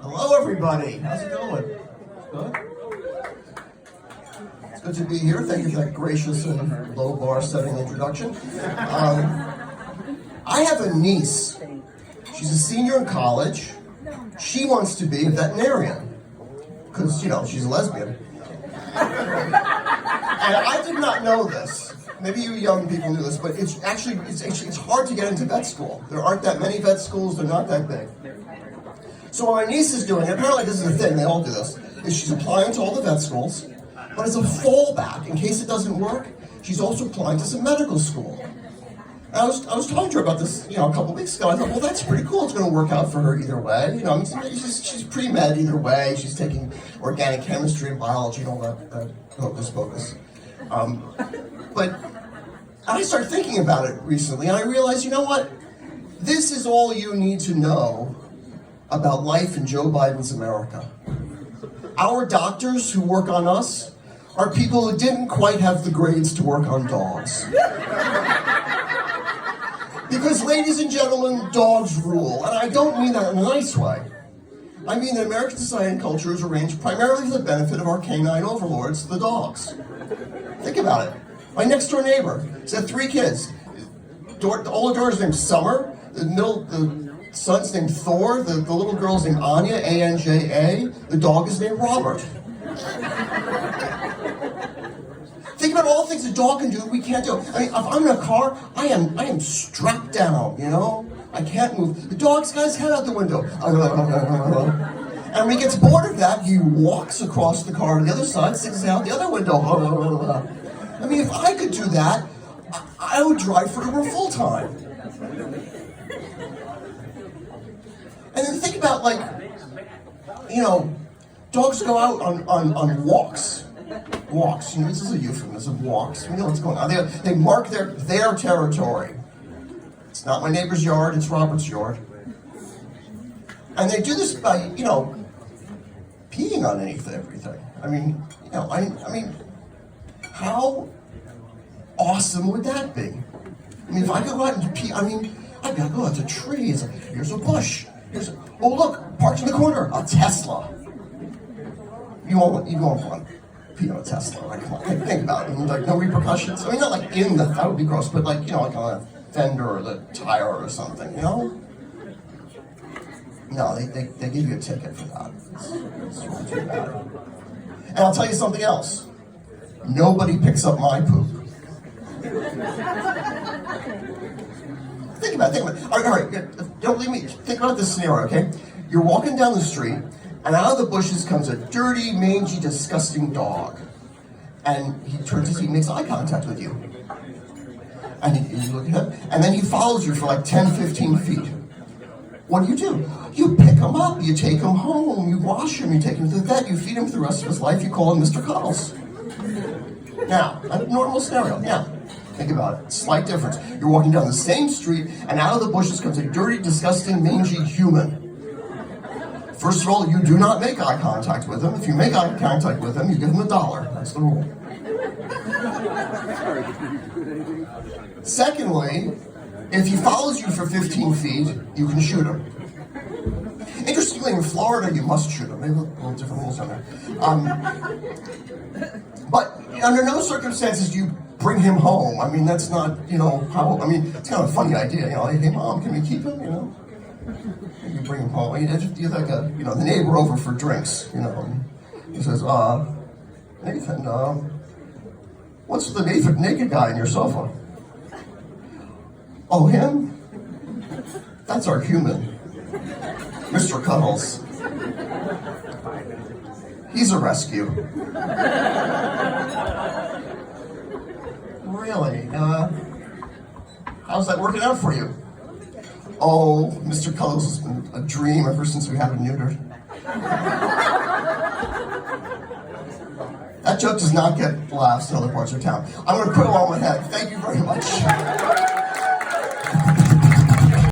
Hello, everybody. How's it going? Good? It's good to be here. Thank you for that gracious and low bar setting introduction. I have a niece. She's a senior in college. She wants to be a veterinarian because, she's a lesbian. And I did not know this. Maybe you young people knew this, but it's hard to get into vet school. There aren't that many vet schools. They're not that big. So what my niece is doing, and apparently this is a thing, they all do this, is she's applying to all the vet schools, but as a fallback, in case it doesn't work, she's also applying to some medical school. And I was talking to her about this, a couple weeks ago. I thought, well, that's pretty cool. It's going to work out for her either way. She's pre-med either way. She's taking organic chemistry and biology and all that hocus pocus. But I started thinking about it recently, and I realized, you know what? This is all you need to know about life in Joe Biden's America. Our doctors who work on us are people who didn't quite have the grades to work on dogs. Because, ladies and gentlemen, dogs rule. And I don't mean that in a nice way. I mean that American society and culture is arranged primarily for the benefit of our canine overlords, the dogs. Think about it. My next door neighbor has had 3 kids. The older daughter's named Summer. The son's named Thor. The little girl's named Anya, A-N-J-A. The dog is named Robert. Think about all the things a dog can do that we can't do. I mean, if I'm in a car, I am strapped down, I can't move. The dog's got his head out the window. And when he gets bored of that, he walks across the car to the other side, sticks his head out the other window. I mean, if I could do that, I would drive for Uber full time. And then think about, dogs go out on walks. Walks, this is a euphemism, walks. We know what's going on. They mark their territory. It's not my neighbor's yard, it's Robert's yard. And they do this by, peeing on everything. I mean, how awesome would that be? I mean, if I could go out and pee, I'd gotta go out to trees. Here's a bush. Oh look, parked in the corner, a Tesla. You won't want to pee on a Tesla. Think about it. No repercussions. I mean, not that would be gross, but like on a fender or the tire or something, No, they give you a ticket for that. It's really too bad. And I'll tell you something else. Nobody picks up my poop. Think about it. All right, don't leave me. Think about this scenario, okay? You're walking down the street, and out of the bushes comes a dirty, mangy, disgusting dog. And he makes eye contact with you. And you look at him, and then he follows you for like 10, 15 feet. What do? You pick him up, you take him home, you wash him, you take him to the vet, you feed him for the rest of his life, you call him Mr. Cuddles. Now, a normal scenario. Now, think about it. Slight difference. You're walking down the same street, and out of the bushes comes a dirty, disgusting, mangy human. First of all, you do not make eye contact with him. If you make eye contact with him, you give him $1. That's the rule. Secondly, if he follows you for 15 feet, you can shoot him. Interestingly, in Florida, you must shoot him. They have a little different rules on there. But under no circumstances do you bring him home. I mean, that's not, it's kind of a funny idea. Hey, Mom, can we keep him, You bring him home. You're like the neighbor over for drinks, He says, Nathan, what's the naked guy in your sofa? Oh, him? That's our human. Mr. Cuddles. He's a rescue. Really? How's that working out for you? Oh, Mr. Cuddles has been a dream ever since we had him neutered. That joke does not get laughs in other parts of town. I'm going to put it on my head. Thank you very much.